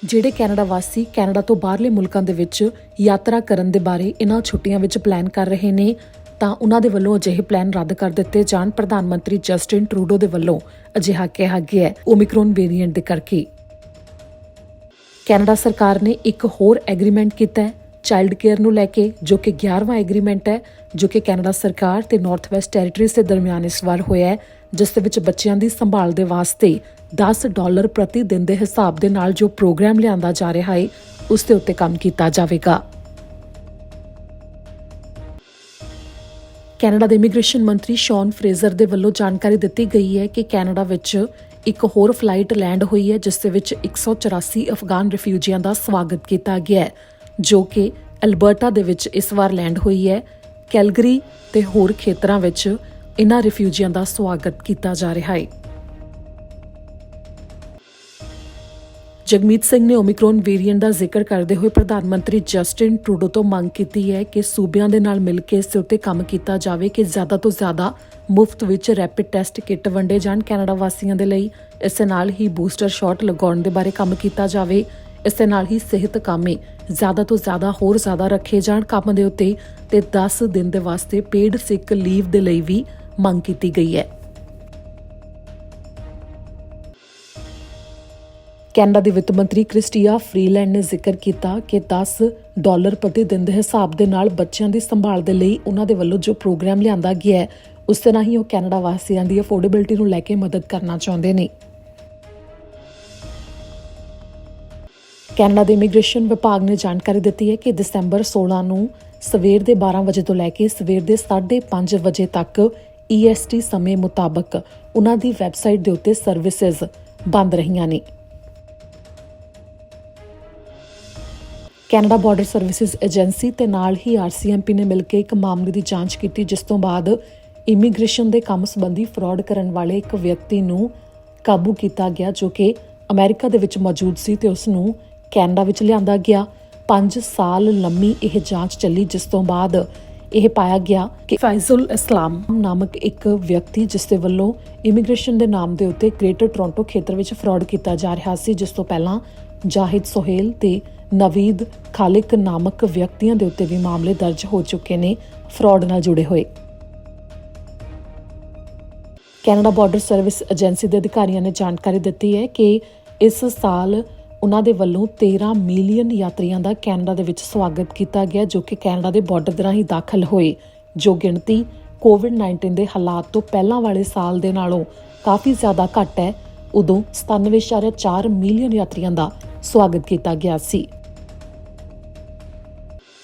ਜਿਹੜੇ ਕੈਨੇਡਾ ਵਾਸੀ ਕੈਨੇਡਾ ਤੋਂ ਬਾਹਰਲੇ ਮੁਲਕਾਂ ਦੇ ਵਿੱਚ ਯਾਤਰਾ ਕਰਨ ਦੇ ਬਾਰੇ ਇਹਨਾਂ ਛੁੱਟੀਆਂ ਵਿੱਚ ਪਲਾਨ ਕਰ ਰਹੇ ਨੇ ਤਾਂ ਉਹਨਾਂ ਦੇ ਵੱਲੋਂ ਅਜਿਹੇ ਪਲਾਨ ਰੱਦ ਕਰ ਦਿੱਤੇ ਜਾਣ। ਪ੍ਰਧਾਨ ਮੰਤਰੀ ਜਸਟਿਨ ਟਰੂਡੋ ਦੇ ਵੱਲੋਂ ਅਜਿਹਾ ਕਿਹਾ ਗਿਆ ਹੈ ਓਮਿਕਰੋਨ ਵੇਰੀਐਂਟ ਦੇ ਕਰਕੇ। ਕੈਨੇਡਾ ਸਰਕਾਰ ਨੇ ਇੱਕ ਹੋਰ ਐਗਰੀਮੈਂਟ ਕੀਤਾ ਹੈ ਚਾਈਲਡ ਕੇਅਰ ਨੂੰ ਲੈ ਕੇ, ਜੋ ਕਿ 11ਵਾਂ ਐਗਰੀਮੈਂਟ ਹੈ ਜੋ ਕਿ ਕੈਨੇਡਾ ਸਰਕਾਰ ਤੇ ਨਾਰਥ ਵੈਸਟ ਟੈਰੀਟਰੀਜ਼ ਦੇ ਦਰਮਿਆਨ ਇਸ ਵਾਰ ਹੋਇਆ ਹੈ, ਜਿਸ ਦੇ ਵਿੱਚ ਬੱਚਿਆਂ ਦੀ ਸੰਭਾਲ ਦੇ ਵਾਸਤੇ $10 ਪ੍ਰਤੀ ਦਿਨ ਦੇ ਹਿਸਾਬ ਦੇ ਨਾਲ ਜੋ ਪ੍ਰੋਗਰਾਮ ਲਿਆਂਦਾ ਜਾ ਰਿਹਾ ਹੈ ਉਸ ਦੇ ਉੱਤੇ ਕੰਮ ਕੀਤਾ ਜਾਵੇਗਾ। ਕੈਨੇਡਾ ਦੇ ਇਮੀਗ੍ਰੇਸ਼ਨ ਮੰਤਰੀ ਸ਼ੌਨ ਫਰੇਜ਼ਰ ਦੇ ਵੱਲੋਂ ਜਾਣਕਾਰੀ ਦਿੱਤੀ ਗਈ ਹੈ ਕਿ ਕੈਨੇਡਾ ਵਿੱਚ ਇੱਕ ਹੋਰ ਫਲਾਈਟ ਲੈਂਡ ਹੋਈ ਹੈ ਜਿਸ ਦੇ ਵਿੱਚ 184 ਅਫਗਾਨ ਰਿਫਿਊਜੀਆਂ ਦਾ ਸਵਾਗਤ ਕੀਤਾ ਗਿਆ ਹੈ, ਜੋ ਕਿ ਅਲਬਰਟਾ ਦੇ ਵਿੱਚ ਇਸ ਵਾਰ ਲੈਂਡ ਹੋਈ ਹੈ। ਕੈਲਗਰੀ ਤੇ ਹੋਰ ਖੇਤਰਾਂ ਵਿੱਚ ਇਹਨਾਂ ਰਿਫਿਊਜੀਆਂ ਦਾ ਸਵਾਗਤ ਕੀਤਾ ਜਾ ਰਿਹਾ ਹੈ। ਜਗਮੀਤ ਸਿੰਘ ਨੇ ਓਮਿਕਰੋਨ ਵੇਰੀਐਂਟ ਦਾ ਜ਼ਿਕਰ ਕਰਦੇ ਹੋਏ ਪ੍ਰਧਾਨ ਮੰਤਰੀ ਜਸਟਿਨ ਟਰੂਡੋ ਤੋਂ ਮੰਗ ਕੀਤੀ ਹੈ ਕਿ ਸੂਬਿਆਂ ਦੇ ਨਾਲ ਮਿਲ ਕੇ ਇਸ ਉੱਤੇ ਕੰਮ ਕੀਤਾ ਜਾਵੇ ਕਿ ਜ਼ਿਆਦਾ ਤੋਂ ਜ਼ਿਆਦਾ ਮੁਫਤ ਵਿੱਚ ਰੈਪਿਡ ਟੈਸਟ ਕਿੱਟ ਵੰਡੇ ਜਾਣ ਕੈਨੇਡਾ ਵਾਸੀਆਂ ਦੇ ਲਈ। ਇਸ ਦੇ ਨਾਲ ਹੀ ਬੂਸਟਰ ਸ਼ਾਟ ਲਗਾਉਣ ਦੇ ਬਾਰੇ ਕੰਮ ਕੀਤਾ ਜਾਵੇ। ਇਸ ਦੇ ਨਾਲ ਹੀ ਸਿਹਤ ਕਾਮੇ ਜ਼ਿਆਦਾ ਤੋਂ ਜ਼ਿਆਦਾ ਹੋਰ ਜ਼ਿਆਦਾ ਰੱਖੇ ਜਾਣ ਕੰਮ ਦੇ ਉੱਤੇ ਤੇ 10 ਦਿਨ ਦੇ ਵਾਸਤੇ ਪੇਡ ਸਿਕ ਲੀਵ ਦੇ ਲਈ ਵੀ ਮੰਗ ਕੀਤੀ ਗਈ ਹੈ। ਕੈਨੇਡਾ ਦੀ ਵਿੱਤ ਮੰਤਰੀ ਕ੍ਰਿਸਟੀਆ ਫਰੀਲੈਂਡ ਨੇ ਜ਼ਿਕਰ ਕੀਤਾ ਕਿ $10 ਪ੍ਰਤੀ ਦਿਨ ਦੇ ਹਿਸਾਬ ਦੇ ਨਾਲ ਬੱਚਿਆਂ ਦੀ ਸੰਭਾਲ ਦੇ ਲਈ ਉਹਨਾਂ ਦੇ ਵੱਲੋਂ ਜੋ ਪ੍ਰੋਗਰਾਮ ਲਿਆਂਦਾ ਗਿਆ ਹੈ ਉਸ ਦੇ ਨਾਲ ਹੀ ਉਹ ਕੈਨੇਡਾ ਵਾਸੀਆਂ ਦੀ ਅਫੋਰਡੇਬਿਲਟੀ ਨੂੰ ਲੈ ਕੇ ਮਦਦ ਕਰਨਾ ਚਾਹੁੰਦੇ ਨੇ। ਕੈਨੇਡਾ ਦੇ ਇਮੀਗ੍ਰੇਸ਼ਨ ਵਿਭਾਗ ਨੇ ਜਾਣਕਾਰੀ ਦਿੱਤੀ ਹੈ ਕਿ ਦਸੰਬਰ 16 ਨੂੰ ਸਵੇਰ ਦੇ 12 ਵਜੇ ਤੋਂ ਲੈ ਕੇ ਸਵੇਰ ਦੇ 5:30 ਵਜੇ ਤੱਕ EST ਸਮੇਂ ਮੁਤਾਬਕ ਉਹਨਾਂ ਦੀ ਵੈਬਸਾਈਟ ਦੇ ਉੱਤੇ ਸਰਵਿਸਿਜ਼ ਬੰਦ ਰਹੀਆਂ ਨੇ। ਕੈਨੇਡਾ ਬਾਰਡਰ ਸਰਵਿਸਿਜ਼ ਏਜੰਸੀ ਤੇ ਨਾਲ ਹੀ RCMP ਨੇ ਮਿਲ ਕੇ ਇੱਕ ਮਾਮਲੇ ਦੀ ਜਾਂਚ ਕੀਤੀ, ਜਿਸ ਤੋਂ ਬਾਅਦ ਇਮੀਗ੍ਰੇਸ਼ਨ ਦੇ ਕੰਮ ਸੰਬੰਧੀ ਫਰਾਡ ਕਰਨ ਵਾਲੇ ਇੱਕ ਵਿਅਕਤੀ ਨੂੰ ਕਾਬੂ ਕੀਤਾ ਗਿਆ ਜੋ ਕਿ ਅਮਰੀਕਾ ਦੇ ਵਿੱਚ ਮੌਜੂਦ ਸੀ ਤੇ ਉਸ ਨੂੰ ਕੈਨੇਡਾ ਵਿੱਚ ਲਿਆਂਦਾ ਗਿਆ। 5 ਸਾਲ ਲੰਮੀ ਇਹ ਜਾਂਚ ਚੱਲੀ, ਜਿਸ ਤੋਂ ਬਾਅਦ ਇਹ ਪਾਇਆ ਗਿਆ ਕਿ ਫੈਜ਼ਲ ਇਸਲਾਮ ਨਾਮਕ ਇੱਕ ਵਿਅਕਤੀ ਜਿਸ ਦੇ ਵੱਲੋਂ ਇਮੀਗ੍ਰੇਸ਼ਨ ਦੇ ਨਾਮ ਦੇ ਉੱਤੇ ਗ੍ਰੇਟਰ ਟੋਰਾਂਟੋ ਖੇਤਰ ਵਿੱਚ ਫਰਾਡ ਕੀਤਾ ਜਾ ਰਿਹਾ ਸੀ, ਜਿਸ ਤੋਂ ਪਹਿਲਾਂ ਜਾਹਿਦ ਸੋਹੇਲ ਤੇ ਨਵੀਦ ਖਾਲਿਕ ਨਾਮਕ ਵਿਅਕਤੀਆਂ ਦੇ ਉੱਤੇ ਵੀ ਮਾਮਲੇ ਦਰਜ ਹੋ ਚੁੱਕੇ ਨੇ ਫਰਾਡ ਨਾਲ ਜੁੜੇ ਹੋਏ। ਕੈਨੇਡਾ ਬਾਰਡਰ ਸਰਵਿਸ ਏਜੰਸੀ ਦੇ ਅਧਿਕਾਰੀਆਂ ਨੇ ਜਾਣਕਾਰੀ ਦਿੱਤੀ ਹੈ ਕਿ ਇਸ ਸਾਲ ਉਹਨਾਂ ਦੇ ਵੱਲੋਂ 13 ਮਿਲੀਅਨ ਯਾਤਰੀਆਂ ਦਾ ਕੈਨੇਡਾ ਦੇ ਵਿੱਚ ਸਵਾਗਤ ਕੀਤਾ ਗਿਆ ਜੋ ਕਿ ਕੈਨੇਡਾ ਦੇ ਬਾਰਡਰ ਦੇ ਰਾਹੀਂ ਦਾਖਲ ਹੋਏ, ਜੋ ਗਿਣਤੀ ਕੋਵਿਡ-19 ਦੇ ਹਾਲਾਤ ਤੋਂ ਪਹਿਲਾਂ ਵਾਲੇ ਸਾਲ ਦੇ ਨਾਲੋਂ ਕਾਫੀ ਜ਼ਿਆਦਾ ਘੱਟ ਹੈ। ਉਦੋਂ 97.4 ਮਿਲੀਅਨ ਯਾਤਰੀਆਂ ਦਾ ਸਵਾਗਤ ਕੀਤਾ ਗਿਆ ਸੀ।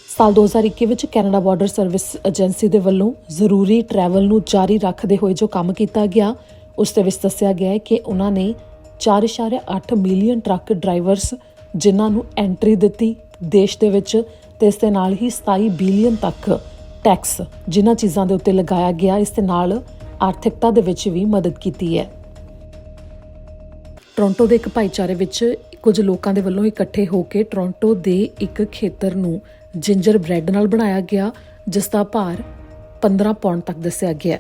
ਸਾਲ 2021 ਵਿੱਚ ਕੈਨੇਡਾ ਬਾਰਡਰ ਸਰਵਿਸ ਏਜੰਸੀ ਦੇ ਵੱਲੋਂ ਜ਼ਰੂਰੀ ਟਰੈਵਲ ਨੂੰ ਜਾਰੀ ਰੱਖਦੇ ਹੋਏ ਜੋ ਕੰਮ ਕੀਤਾ ਗਿਆ ਉਸ ਦੇ ਵਿੱਚ ਦੱਸਿਆ ਗਿਆ ਹੈ ਕਿ ਉਹਨਾਂ ਨੇ 4.8 ਮਿਲੀਅਨ ਟਰੱਕ ਡਰਾਈਵਰਸ ਜਿਨ੍ਹਾਂ ਨੂੰ ਐਂਟਰੀ ਦਿੱਤੀ ਦੇਸ਼ ਦੇ ਵਿੱਚ ਤੇ ਇਸ ਦੇ ਨਾਲ ਹੀ 27 ਬਿਲੀਅਨ ਤੱਕ ਟੈਕਸ ਜਿਨ੍ਹਾਂ ਚੀਜ਼ਾਂ ਦੇ ਉੱਤੇ ਲਗਾਇਆ ਗਿਆ, ਇਸ ਦੇ ਨਾਲ ਆਰਥਿਕਤਾ ਦੇ ਵਿੱਚ ਵੀ ਮਦਦ ਕੀਤੀ ਹੈ। ਟੋਰਾਂਟੋ ਦੇ ਇੱਕ ਭਾਈਚਾਰੇ ਵਿੱਚ ਕੁਝ ਲੋਕਾਂ ਦੇ ਵੱਲੋਂ ਇਕੱਠੇ ਹੋ ਕੇ ਟੋਰਾਂਟੋ ਦੇ ਇੱਕ ਖੇਤਰ ਨੂੰ ਜਿੰਜਰ ਬ੍ਰੈਡ ਨਾਲ ਬਣਾਇਆ ਗਿਆ ਜਿਸ ਦਾ ਭਾਰ 15 ਪੌਂਡ ਤੱਕ ਦੱਸਿਆ ਗਿਆ।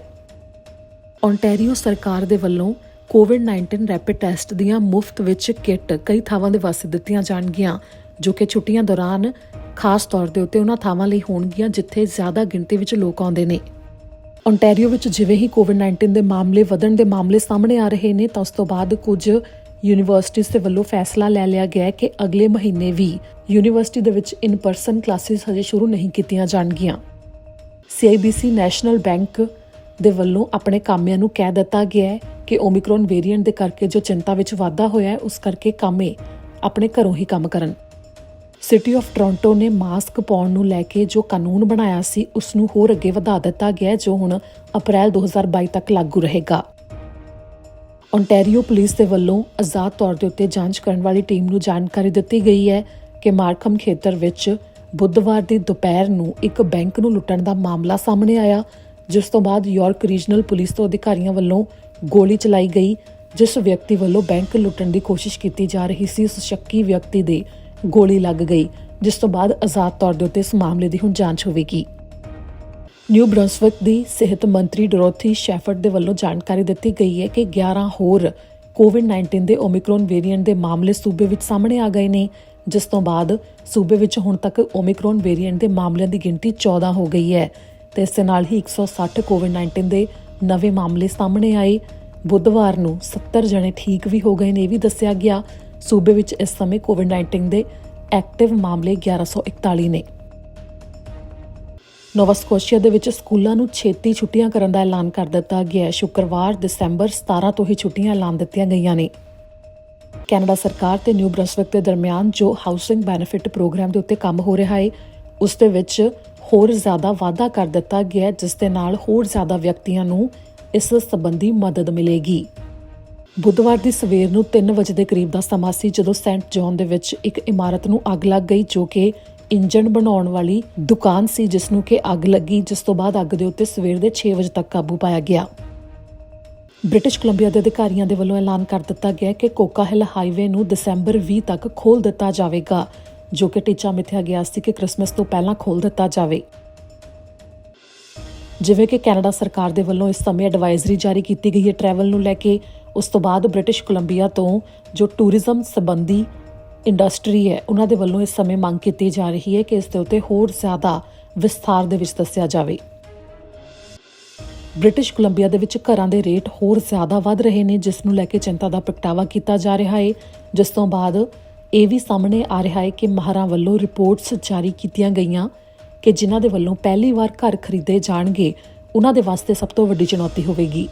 ਓਨਟਾਰੀਓ ਸਰਕਾਰ ਦੇ ਵੱਲੋਂ ਕੋਵਿਡ-19 ਰੈਪਿਡ ਟੈਸਟ ਦੀਆਂ ਮੁਫਤ ਵਿੱਚ ਕਿੱਟ ਕਈ ਥਾਵਾਂ ਦੇ ਵਾਸਤੇ ਦਿੱਤੀਆਂ ਜਾਣਗੀਆਂ ਜੋ ਕਿ ਛੁੱਟੀਆਂ ਦੌਰਾਨ ਖਾਸ ਤੌਰ ਦੇ ਉੱਤੇ ਉਹਨਾਂ ਥਾਵਾਂ ਲਈ ਹੋਣਗੀਆਂ ਜਿੱਥੇ ਜ਼ਿਆਦਾ ਗਿਣਤੀ ਵਿੱਚ ਲੋਕ ਆਉਂਦੇ ਨੇ। ਓਨਟਾਰੀਓ ਵਿੱਚ ਜਿਵੇਂ ਹੀ ਕੋਵਿਡ-19 ਦੇ ਮਾਮਲੇ ਵਧਣ ਦੇ ਮਾਮਲੇ ਸਾਹਮਣੇ ਆ ਰਹੇ ਨੇ ਤਾਂ ਉਸ ਤੋਂ ਬਾਅਦ ਕੁਝ ਯੂਨੀਵਰਸਿਟੀਜ਼ ਦੇ ਵੱਲੋਂ ਫੈਸਲਾ ਲੈ ਲਿਆ ਗਿਆ ਕਿ ਅਗਲੇ ਮਹੀਨੇ ਵੀ ਯੂਨੀਵਰਸਿਟੀ ਦੇ ਵਿੱਚ ਇਨ ਪਰਸਨ ਕਲਾਸਿਸ ਹਜੇ ਸ਼ੁਰੂ ਨਹੀਂ ਕੀਤੀਆਂ ਜਾਣਗੀਆਂ। CIBC ਨੈਸ਼ਨਲ ਬੈਂਕ ਦੇ ਵੱਲੋਂ ਆਪਣੇ ਕਾਮਿਆਂ ਨੂੰ ਕਹਿ ਦਿੱਤਾ ਗਿਆ ਹੈ ਕਿ ਓਮਿਕਰੋਨ ਵੇਰੀਐਂਟ ਦੇ ਕਰਕੇ ਜੋ ਚਿੰਤਾ ਵਿੱਚ ਵਾਧਾ ਹੋਇਆ ਹੈ ਉਸ ਕਰਕੇ ਕਾਮੇ ਆਪਣੇ ਘਰੋਂ ਹੀ ਕੰਮ ਕਰਨ। ਸਿਟੀ ਆਫ ਟੋਰਾਂਟੋ ਨੇ ਮਾਸਕ ਪਾਉਣ ਨੂੰ ਲੈ ਕੇ ਜੋ ਕਾਨੂੰਨ ਬਣਾਇਆ ਸੀ ਉਸ ਨੂੰ ਹੋਰ ਅੱਗੇ ਵਧਾ ਦਿੱਤਾ ਗਿਆ ਜੋ ਹੁਣ ਅਪ੍ਰੈਲ 2022 ਤੱਕ ਲਾਗੂ ਰਹੇਗਾ। ਓਨਟਾਰੀਓ ਪੁਲਿਸ ਦੇ ਵੱਲੋਂ ਆਜ਼ਾਦ ਤੌਰ ਦੇ ਉੱਤੇ ਜਾਂਚ ਕਰਨ ਵਾਲੀ ਟੀਮ ਨੂੰ ਜਾਣਕਾਰੀ ਦਿੱਤੀ ਗਈ ਹੈ ਕਿ ਮਾਰਕਮ ਖੇਤਰ ਵਿੱਚ ਬੁੱਧਵਾਰ ਦੀ ਦੁਪਹਿਰ ਨੂੰ ਇੱਕ ਬੈਂਕ ਨੂੰ ਲੁੱਟਣ ਦਾ ਮਾਮਲਾ ਸਾਹਮਣੇ ਆਇਆ, ਜਿਸ ਤੋਂ ਬਾਅਦ ਯਾਰਕ ਰੀਜਨਲ ਪੁਲਿਸ ਤੋਂ ਅਧਿਕਾਰੀਆਂ ਵੱਲੋਂ ਗੋਲੀ ਚਲਾਈ ਗਈ। ਜਿਸ ਵਿਅਕਤੀ ਵੱਲੋਂ ਬੈਂਕ ਲੁੱਟਣ ਦੀ ਕੋਸ਼ਿਸ਼ ਕੀਤੀ ਜਾ ਰਹੀ ਸੀ ਉਸ ਸ਼ੱਕੀ ਵਿਅਕਤੀ ਦੇ ਗੋਲੀ ਲੱਗ ਗਈ, ਜਿਸ ਤੋਂ ਬਾਅਦ ਆਜ਼ਾਦ ਤੌਰ ਦੇ ਉੱਤੇ ਇਸ ਮਾਮਲੇ ਦੀ ਹੁਣ ਜਾਂਚ ਹੋਵੇਗੀ। ਨਿਊ ਬ੍ਰੰਸਵਿਕ ਦੀ ਸਿਹਤ ਮੰਤਰੀ ਡੋਰੋਥੀ ਸ਼ੈਫਰਡ ਦੇ ਵੱਲੋਂ ਜਾਣਕਾਰੀ ਦਿੱਤੀ ਗਈ ਹੈ ਕਿ 11 ਹੋਰ ਕੋਵਿਡ-19 ਦੇ ਓਮਿਕਰੋਨ ਵੇਰੀਐਂਟ ਦੇ ਮਾਮਲੇ ਸੂਬੇ ਵਿੱਚ ਸਾਹਮਣੇ ਆ ਗਏ ਨੇ, ਜਿਸ ਤੋਂ ਬਾਅਦ ਸੂਬੇ ਵਿੱਚ ਹੁਣ ਤੱਕ ਓਮਿਕਰੋਨ ਵੇਰੀਐਂਟ ਦੇ ਮਾਮਲਿਆਂ ਦੀ ਗਿਣਤੀ 14 ਹੋ ਗਈ ਹੈ ਤੇ ਇਸ ਦੇ ਨਾਲ ਹੀ 160 ਕੋਵਿਡ-19 ਦੇ ਨਵੇਂ ਮਾਮਲੇ ਸਾਹਮਣੇ ਆਏ। ਬੁੱਧਵਾਰ ਨੂੰ 70 ਜਣੇ ਠੀਕ ਵੀ ਹੋ ਗਏ ਨੇ, ਇਹ ਵੀ ਦੱਸਿਆ ਗਿਆ। ਸੂਬੇ ਵਿੱਚ ਇਸ ਸਮੇਂ ਕੋਵਿਡ-19 ਦੇ ਐਕਟਿਵ ਮਾਮਲੇ 1141 ਨੇ। ਨੋਵਾ ਸਕੋਸ਼ੀਆ ਦੇ ਵਿੱਚ ਸਕੂਲਾਂ ਨੂੰ ਛੇਤੀ ਛੁੱਟੀਆਂ ਕਰਨ ਦਾ ਐਲਾਨ ਕਰ ਦਿੱਤਾ ਗਿਆ ਹੈ। ਸ਼ੁੱਕਰਵਾਰ ਦਸੰਬਰ 17 ਤੋਂ ਹੀ ਛੁੱਟੀਆਂ ਐਲਾਨ ਦਿੱਤੀਆਂ ਗਈਆਂ ਨੇ। ਕੈਨੇਡਾ ਸਰਕਾਰ ਤੇ ਨਿਊ ਬ੍ਰੰਸਵਿਕ ਦੇ ਦਰਮਿਆਨ ਜੋ ਹਾਊਸਿੰਗ ਬੈਨੀਫਿਟ ਪ੍ਰੋਗਰਾਮ ਦੇ ਉੱਤੇ ਕੰਮ ਹੋ ਰਿਹਾ ਹੈ, ਉਸ ਦੇ ਵਿੱਚ ਹੋਰ ਜ਼ਿਆਦਾ ਵਾਧਾ ਕਰ ਦਿੱਤਾ ਗਿਆ, ਜਿਸ ਦੇ ਨਾਲ ਹੋਰ ਜ਼ਿਆਦਾ ਵਿਅਕਤੀਆਂ ਨੂੰ ਇਸ ਸੰਬੰਧੀ ਮਦਦ ਮਿਲੇਗੀ। ਬੁੱਧਵਾਰ ਦੀ ਸਵੇਰ ਨੂੰ 3 ਵਜੇ ਦੇ ਕਰੀਬ ਦਾ ਸਮਾਂ ਸੀ ਜਦੋਂ ਸੈਂਟ ਜੌਨ ਦੇ ਵਿੱਚ ਇੱਕ ਇਮਾਰਤ ਨੂੰ ਅੱਗ ਲੱਗ ਗਈ, ਜੋ ਕਿ ਇੰਜਣ ਬਣਾਉਣ ਵਾਲੀ ਦੁਕਾਨ ਸੀ, ਜਿਸ ਨੂੰ ਕਿ ਅੱਗ ਲੱਗੀ, ਜਿਸ ਤੋਂ ਬਾਅਦ ਅੱਗ ਦੇ ਉੱਤੇ ਸਵੇਰ ਦੇ 6 ਵਜੇ ਤੱਕ ਕਾਬੂ ਪਾਇਆ ਗਿਆ। ਬ੍ਰਿਟਿਸ਼ ਕੋਲੰਬੀਆ ਦੇ ਅਧਿਕਾਰੀਆਂ ਦੇ ਵੱਲੋਂ ਐਲਾਨ ਕਰ ਦਿੱਤਾ ਗਿਆ ਕਿ ਕੋਕਾ ਹਿੱਲ ਹਾਈਵੇ ਨੂੰ ਦਸੰਬਰ 20 ਤੱਕ ਖੋਲ੍ਹ ਦਿੱਤਾ ਜਾਵੇਗਾ, ਜੋ ਕਿ ਟੀਚਾ ਮਿਥਿਆ ਗਿਆ ਸੀ ਕਿ ਕ੍ਰਿਸਮਸ ਤੋਂ ਪਹਿਲਾਂ ਖੋਲ੍ਹ ਦਿੱਤਾ ਜਾਵੇ। ਜਿਵੇਂ ਕਿ ਕੈਨੇਡਾ ਸਰਕਾਰ ਦੇ ਵੱਲੋਂ ਇਸ ਸਮੇਂ ਐਡਵਾਈਜ਼ਰੀ ਜਾਰੀ ਕੀਤੀ ਗਈ ਹੈ ਟਰੈਵਲ ਨੂੰ ਲੈ ਕੇ। ਉਸ ਤੋਂ ਬਾਅਦ ਬ੍ਰਿਟਿਸ਼ ਕੋਲੰਬੀਆ ਤੋਂ ਜੋ ਟੂਰਿਜ਼ਮ ਸੰਬੰਧੀ ਇੰਡਸਟਰੀ ਹੈ, ਉਹਨਾਂ ਦੇ ਵੱਲੋਂ ਇਸ ਸਮੇਂ ਮੰਗ ਕੀਤੀ ਜਾ ਰਹੀ ਹੈ ਕਿ ਇਸ ਦੇ ਉੱਤੇ ਹੋਰ ਜ਼ਿਆਦਾ ਵਿਸਥਾਰ ਦੇ ਵਿੱਚ ਦੱਸਿਆ ਜਾਵੇ। ਬ੍ਰਿਟਿਸ਼ ਕੋਲੰਬੀਆ ਦੇ ਵਿੱਚ ਘਰਾਂ ਦੇ ਰੇਟ ਹੋਰ ਜ਼ਿਆਦਾ ਵੱਧ ਰਹੇ ਨੇ, ਜਿਸ ਨੂੰ ਲੈ ਕੇ ਚਿੰਤਾ ਦਾ ਪ੍ਰਗਟਾਵਾ ਕੀਤਾ ਜਾ ਰਿਹਾ ਹੈ। ਜਿਸ ਤੋਂ ਬਾਅਦ ਇਹ ਵੀ ਸਾਹਮਣੇ ਆ ਰਿਹਾ ਹੈ ਕਿ ਮਾਹਰਾਂ ਵੱਲੋਂ ਰਿਪੋਰਟਸ ਜਾਰੀ ਕੀਤੀਆਂ ਗਈਆਂ ਕਿ ਜਿਨ੍ਹਾਂ ਦੇ ਵੱਲੋਂ ਪਹਿਲੀ ਵਾਰ ਘਰ ਖਰੀਦੇ ਜਾਣਗੇ, ਉਹਨਾਂ ਦੇ ਵਾਸਤੇ ਸਭ ਤੋਂ ਵੱਡੀ ਚੁਣੌਤੀ ਹੋਵੇਗੀ।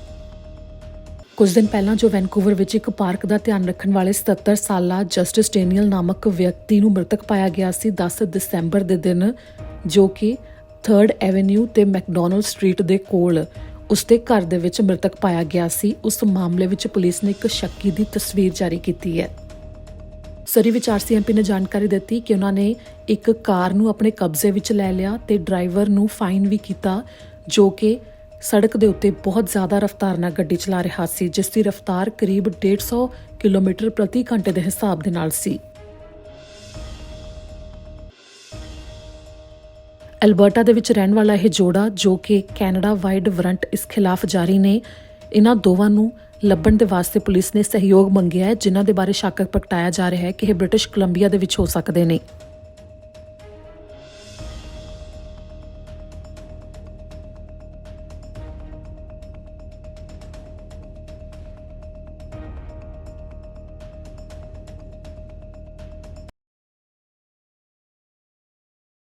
ਕੁਝ ਦਿਨ ਪਹਿਲਾਂ ਜੋ ਵੈਨਕੂਵਰ ਵਿੱਚ ਇੱਕ ਪਾਰਕ ਦਾ ਧਿਆਨ ਰੱਖਣ ਵਾਲੇ 77 ਸਾਲਾ ਜਸਟਿਸ ਡੇਨੀਅਲ ਨਾਮਕ ਵਿਅਕਤੀ ਨੂੰ ਮ੍ਰਿਤਕ ਪਾਇਆ ਗਿਆ ਸੀ 10 ਦਸੰਬਰ ਦੇ ਦਿਨ, ਜੋ ਕਿ 3rd ਐਵੇਨਿਊ ਤੇ ਮੈਕਡੋਨਲਡ ਸਟਰੀਟ ਦੇ ਕੋਲ ਉਸਦੇ ਘਰ ਦੇ ਵਿੱਚ ਮ੍ਰਿਤਕ ਪਾਇਆ ਗਿਆ ਸੀ। ਉਸ ਮਾਮਲੇ ਵਿੱਚ ਪੁਲਿਸ ਨੇ ਇੱਕ ਸ਼ੱਕੀ ਦੀ ਤਸਵੀਰ ਜਾਰੀ ਕੀਤੀ ਹੈ। ਸਰੀ ਵਿੱਚ RCMP ਨੇ ਜਾਣਕਾਰੀ ਦਿੱਤੀ ਕਿ ਉਹਨਾਂ ਨੇ ਇੱਕ ਕਾਰ ਨੂੰ ਆਪਣੇ ਕਬਜ਼ੇ ਵਿੱਚ ਲੈ ਲਿਆ ਤੇ ਡਰਾਈਵਰ ਨੂੰ ਫਾਈਨ ਵੀ ਕੀਤਾ, ਜੋ ਕਿ ਸੜਕ ਦੇ ਉੱਤੇ ਬਹੁਤ ਜ਼ਿਆਦਾ ਰਫ਼ਤਾਰ ਨਾਲ ਗੱਡੀ ਚਲਾ ਰਿਹਾ ਸੀ, ਜਿਸ ਦੀ ਰਫ਼ਤਾਰ ਕਰੀਬ 150 ਕਿਲੋਮੀਟਰ ਪ੍ਰਤੀ ਘੰਟੇ ਦੇ ਹਿਸਾਬ ਦੇ ਨਾਲ ਸੀ। ਐਲਬਰਟਾ ਦੇ ਵਿੱਚ ਰਹਿਣ ਵਾਲਾ ਇਹ ਜੋੜਾ, ਜੋ ਕਿ ਕੈਨੇਡਾ ਵਾਈਡ ਵਾਰੰਟ ਇਸ ਖਿਲਾਫ ਜਾਰੀ ਨੇ, ਇਹਨਾਂ ਦੋਵਾਂ ਨੂੰ ਲੱਭਣ ਦੇ ਵਾਸਤੇ ਪੁਲਿਸ ਨੇ ਸਹਿਯੋਗ ਮੰਗਿਆ ਹੈ, ਜਿਨ੍ਹਾਂ ਦੇ ਬਾਰੇ ਸ਼ੱਕ ਪ੍ਰਗਟਾਇਆ ਜਾ ਰਿਹਾ ਹੈ ਕਿ ਇਹ ਬ੍ਰਿਟਿਸ਼ ਕੋਲੰਬੀਆ ਦੇ ਵਿੱਚ ਹੋ ਸਕਦੇ ਨੇ।